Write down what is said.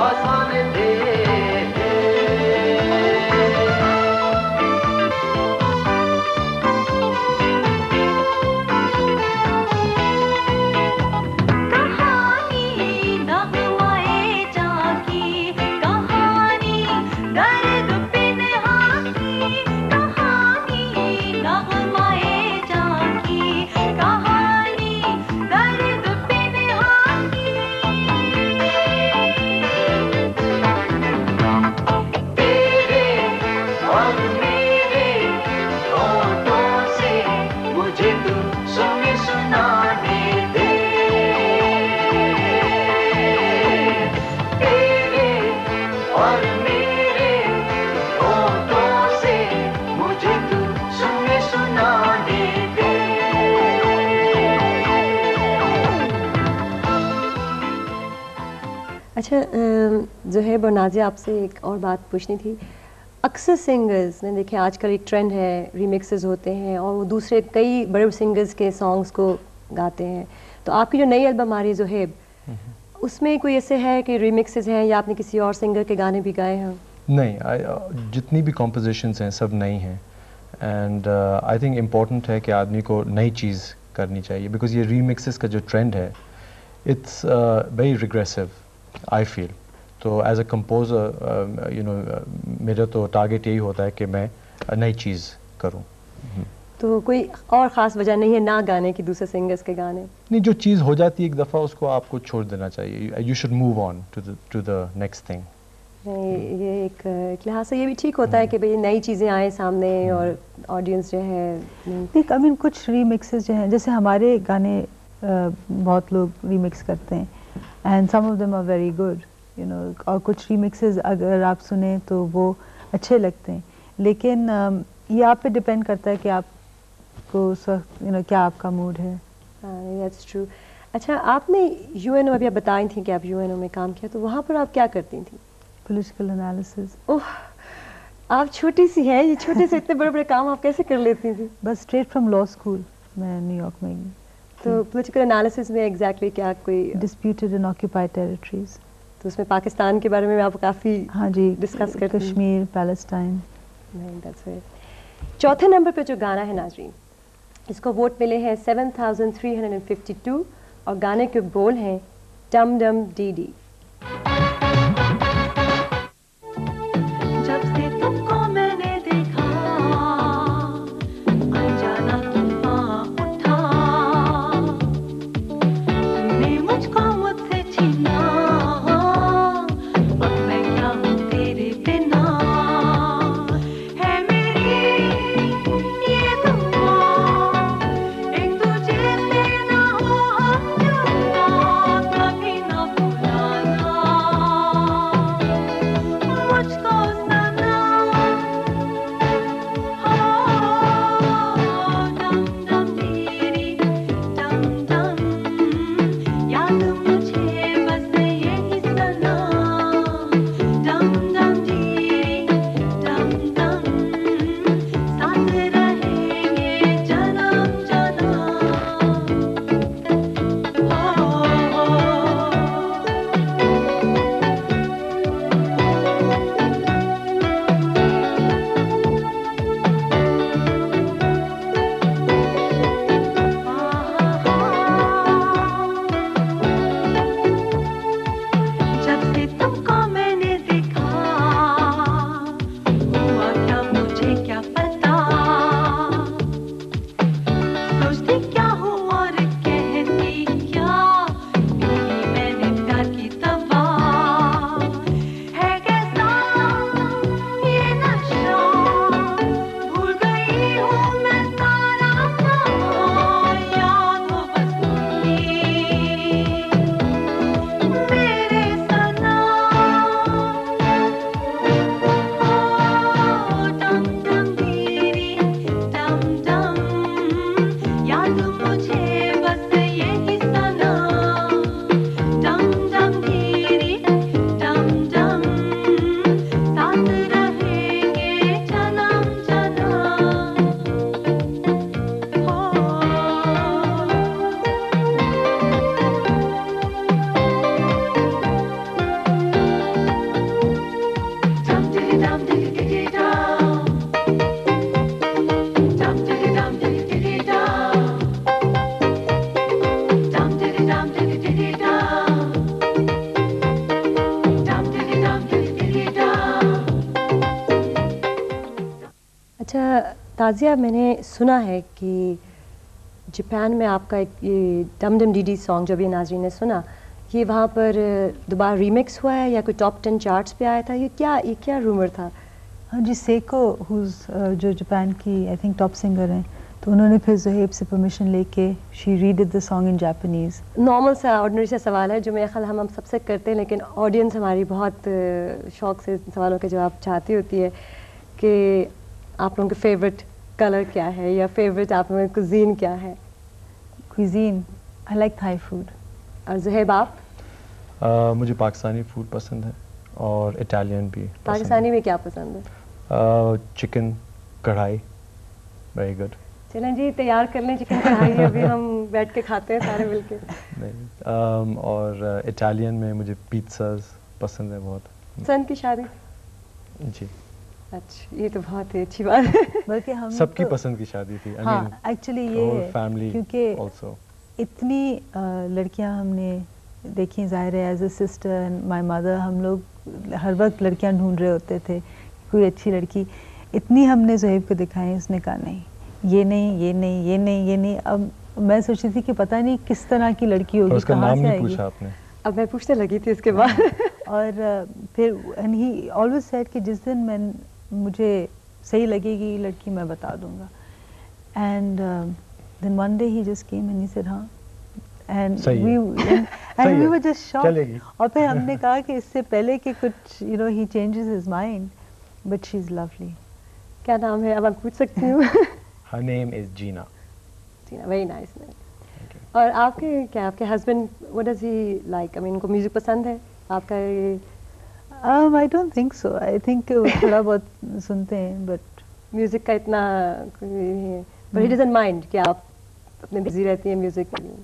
पास आने दे। अच्छा ज़ुहैब और नाज़िया, आपसे एक और बात पूछनी थी। अक्सर सिंगर्स ने देखे आजकल एक ट्रेंड है, रीमिक्सेस होते हैं और वो दूसरे कई बड़े सिंगर्स के सॉन्ग्स को गाते हैं। तो आपकी जो नई एल्बम आ रही है ज़ुहैब, उसमें कोई ऐसे है कि रीमिक्सेस हैं या आपने किसी और सिंगर के गाने भी गाए हैं? नहीं, जितनी भी कॉम्पोजिशंस हैं सब नई हैं। एंड आई थिंक इम्पॉर्टेंट है कि आदमी को नई चीज़ करनी चाहिए, बिकॉज ये रीमिक्सेस का जो ट्रेंड है it's very regressive I feel. तो एज अ कंपोज़र मेरा तो टारगेट यही होता है कि मैं नई चीज़ करूं। तो कोई और ख़ास वजह नहीं है ना गाने की दूसरे सिंगर्स के गाने? नहीं, जो चीज़ हो जाती है एक दफ़ा उसको आपको छोड़ देना चाहिए। You should move on to the next thing. ये एक लिहाज से ये भी ठीक होता है कि भाई नई चीज़ें आए सामने और ऑडियंस जो है। आई मीन कुछ रीमिक्सेस जो हैं, जैसे हमारे गाने बहुत लोग रीमिक्स करते हैं and some of them are very good, you know, और कुछ रीमिक्सेस अगर आप सुने तो वो अच्छे लगते हैं। लेकिन ये आप पे डिपेंड करता है कि आपको क्या आपका मूड है। That's true. अच्छा, आपने यूएनओ, अभी आप बताई थी कि आप यूएनओ में काम किया, तो वहाँ पर आप क्या करती थी? Political analysis. ओह, आप छोटी सी हैं, ये छोटे से इतने बड़े बड़े काम आप कैसे कर लेती थी? बस स्ट्रेट फ्रॉम लॉ स्कूल मैं न्यूयॉर्क में गई। तो पॉलिटिकल एनालिसिस में एग्जैक्टली क्या? कोई डिस्प्यूटेड एंड ऑक्यूपाइड टेरिटरीज, तो उसमें पाकिस्तान के बारे में आप काफ़ी हाँ जी डिस्कस करते हैं। कश्मीर, पैलेस्टाइन। That's it. चौथे नंबर पे जो गाना है नाज़रीन, इसको वोट मिले हैं 7352 और गाने के बोल हैं डम डम डी डी। अच्छा ताज़िया, मैंने सुना है कि जापान में आपका एक ये डम डम डी डी सॉन्ग जो भी नाज़रीन ने सुना, ये वहाँ पर दोबारा रीमिक्स हुआ है या कोई टॉप 10 चार्ट्स पे आया था? ये क्या रूमर था? हाँ जी, सेको जो जापान की आई थिंक टॉप सिंगर हैं, तो उन्होंने फिर ज़ुहैब से परमिशन लेके she read the song in Japanese. Normal सा ऑर्डिनरी सा सवाल है जो मेरे ख्याल हम सबसे करते हैं, लेकिन ऑडियंस हमारी बहुत शौक से सवालों के जवाब चाहती होती है कि आप लोगों के फेवरेट कलर क्या है या फेवरेट आप लोगों की कुजीन क्या है? Cuisine, I like Thai food. और ज़ुहैब आप? मुझे पाकिस्तानी फूड पसंद है और इटालियन भी पसंद पाकिस्तानी में क्या पसंद है? है। चिकन कढ़ाई, वेरी गुड। चलें जी, तैयार कर लें चिकन कढ़ाई, अभी हम बैठ के खाते हैं सारे मिलके। नहीं, और इटालियन में मुझे पिज़्ज़ास पसंद है बहुत। सन की शादी? जी, अच्छा, ये तो बहुत ही अच्छी बात है। बल्कि हम सबकी तो, पसंद की शादी थी। हाँ एक्चुअली ये है फैमिली क्योंकि आल्सो इतनी लड़कियां हमने देखी, ज़ाहिर है as a sister and my mother, हम लोग हर वक्त लड़कियां ढूंढ रहे होते थे, कोई अच्छी लड़की। इतनी हमने ज़ुहैब को दिखाई, उसने कहा नहीं, ये नहीं, ये नहीं, ये नहीं, ये नहीं। अब मैं सोच रही थी कि पता नहीं किस तरह की लड़की होगी, उसका कहाँ नाम से नहीं आएगी। पूछा आपने? अब मैं पूछने लगी थी इसके बाद। और फिर एंड ही ऑलवेज सेड कि जिस दिन मुझे सही लगेगी लड़की मैं बता दूंगा। And then one day he just came and he said हाँ, and we were just shocked. और फिर हमने कहा कि इससे पहले कि कुछ you know he changes his mind, but she is lovely. क्या नाम है, अब मैं पूछ सकती हूँ? Her name is Gina. Gina, very nice name. और आपके husband, what does he like? I mean, उनको म्यूजिक पसंद है आपका? ये I don't think so, I think वो थोड़ा बहुत सुनते हैं, बट म्यूजिक का इतना, बट ही डजंट माइंड कि आप अपने बिजी रहती हैं म्यूजिक के लिए?